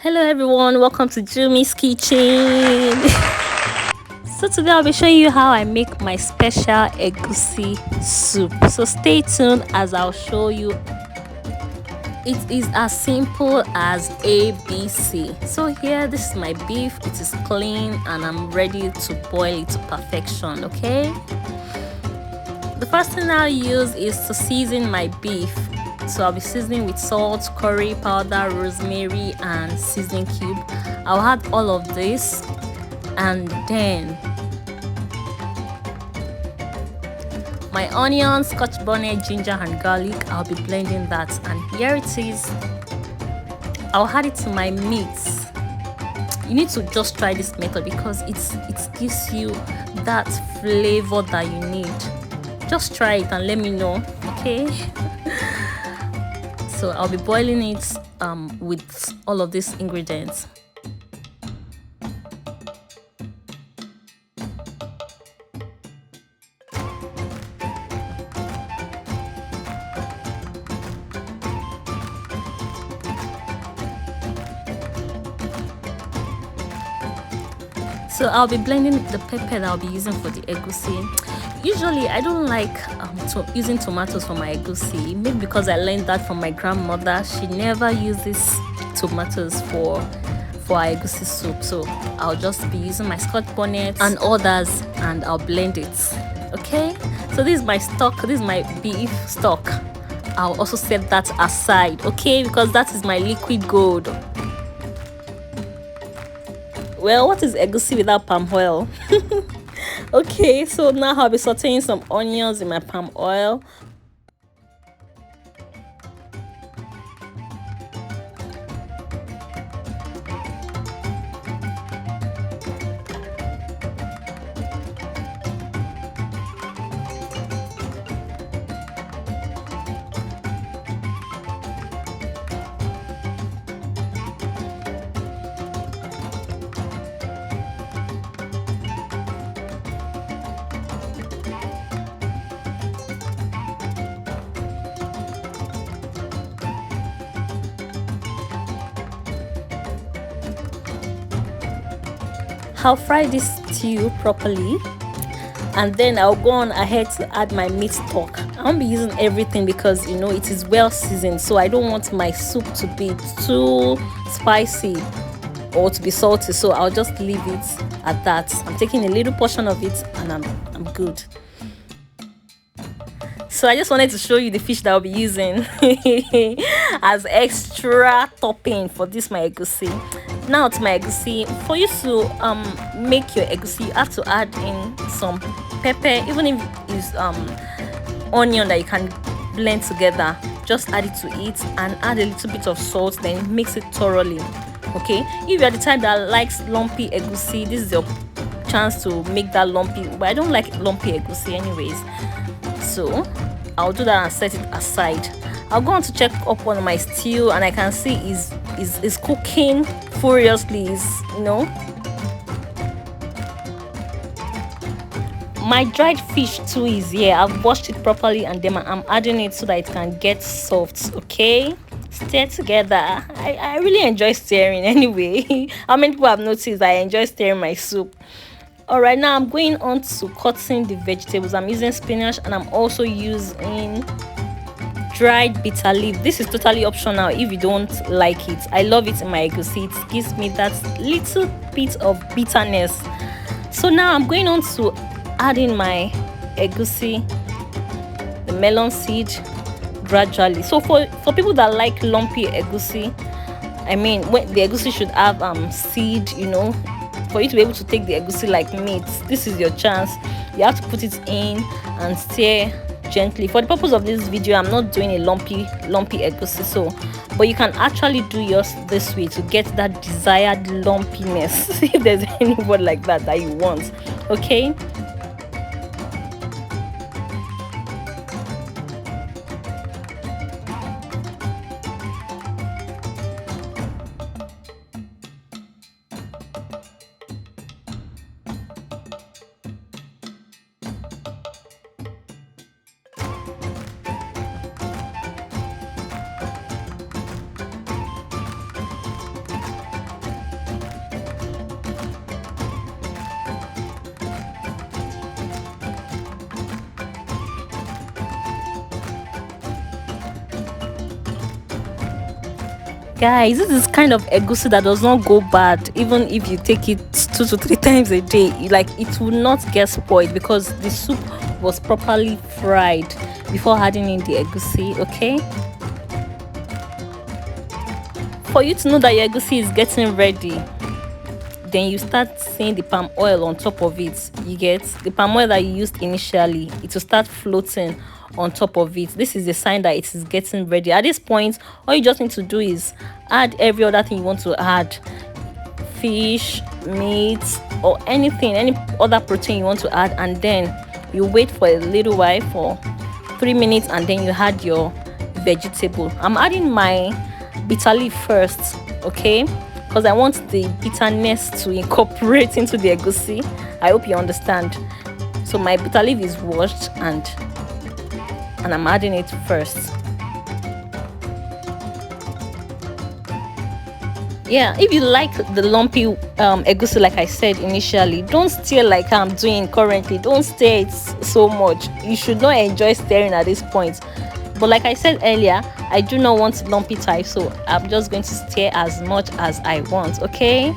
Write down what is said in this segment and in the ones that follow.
Hello everyone, welcome to Jumi's kitchen. So today I'll be showing you how I make my special egusi soup. So stay tuned as I'll show you. It is as simple as ABC. So here, this is my beef. It is clean and I'm ready to boil it to perfection. Okay, the first thing I'll use is to season my beef. So I'll be seasoning with salt, curry powder, rosemary and seasoning cube. I'll add all of this, and then my onions, scotch bonnet, ginger and garlic. I'll be blending that, and here it is. I'll add it to my meat. You need to just try this method because it gives you that flavor that you need. Just try it and let me know, okay? So I'll be boiling it with all of these ingredients. So I'll be blending the pepper that I'll be using for the egusi. Usually I don't like using tomatoes for my egusi, maybe because I learned that from my grandmother. She never uses tomatoes for our egusi soup, so I'll just be using my scotch bonnet and others, and I'll blend it. Okay, so this is my stock, this is my beef stock. I'll also set that aside, okay, because that is my liquid gold. Well, what is egusi without palm oil? Okay, so now I'll be sauteing some onions in my palm oil. I'll fry this stew properly, and then I'll go on ahead to add my meat stock. I won't be using everything because you know it is well seasoned, so I don't want my soup to be too spicy or to be salty, so I'll just leave it at that. I'm taking a little portion of it and I'm good. So I just wanted to show you the fish that I'll be using as extra topping for this my egusi. Now to my egusi. For you to make your egusi, you have to add in some pepper, even if it's onion that you can blend together. Just add it to it and add a little bit of salt, then mix it thoroughly. Okay, if you're the type that likes lumpy egusi, this is your chance to make that lumpy, but I don't like lumpy egusi anyways, so I'll do that and set it aside. I'll go on to check up on my stew, and I can see is cooking furiously. You know, my dried fish too is here. I've washed it properly, and then I'm adding it so that it can get soft. Okay, stir together. I really enjoy stirring anyway. How many people have noticed I enjoy stirring my soup? All right, now I'm going on to cutting the vegetables. I'm using spinach, and I'm also using dried bitter leaf. This is totally optional if you don't like it. I love it in my egusi. It gives me that little bit of bitterness. So now I'm going on to add in my egusi, the melon seed, gradually. So for people that like lumpy egusi, I mean, when the egusi should have seed, you know, for you to be able to take the egusi like meat, this is your chance. You have to put it in and stir gently. For the purpose of this video, I'm not doing a lumpy egusi, so but you can actually do yours this way to get that desired lumpiness if there's any word like that you want. Okay, Guys, this is kind of egusi that does not go bad even if you take it 2 to 3 times a day. Like, it will not get spoiled because the soup was properly fried before adding in the egusi. Okay, for you to know that your egusi is getting ready, then you start seeing the palm oil on top of it. You get the palm oil that you used initially, it will start floating on top of it. This is a sign that it is getting ready. At this point, all you just need to do is add every other thing you want to add: fish, meat, or anything, any other protein you want to add, and then you wait for a little while, for 3 minutes, and then you add your vegetable. I'm adding my bitter leaf first, okay, because I want the bitterness to incorporate into the egusi. I hope you understand. So my bitter leaf is washed, and I'm adding it first. Yeah, if you like the lumpy egusi, like I said initially, don't stir like I'm doing currently. Don't stir it so much. You should not enjoy stirring at this point. But like I said earlier, I do not want lumpy type, so I'm just going to stir as much as I want. Okay.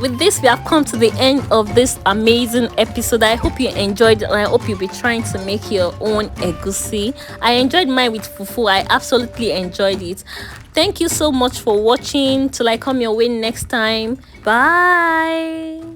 With this, we have come to the end of this amazing episode. I hope you enjoyed it, and I hope you'll be trying to make your own egusi. I enjoyed mine with fufu. I absolutely enjoyed it. Thank you so much for watching. Till I come your way next time. Bye.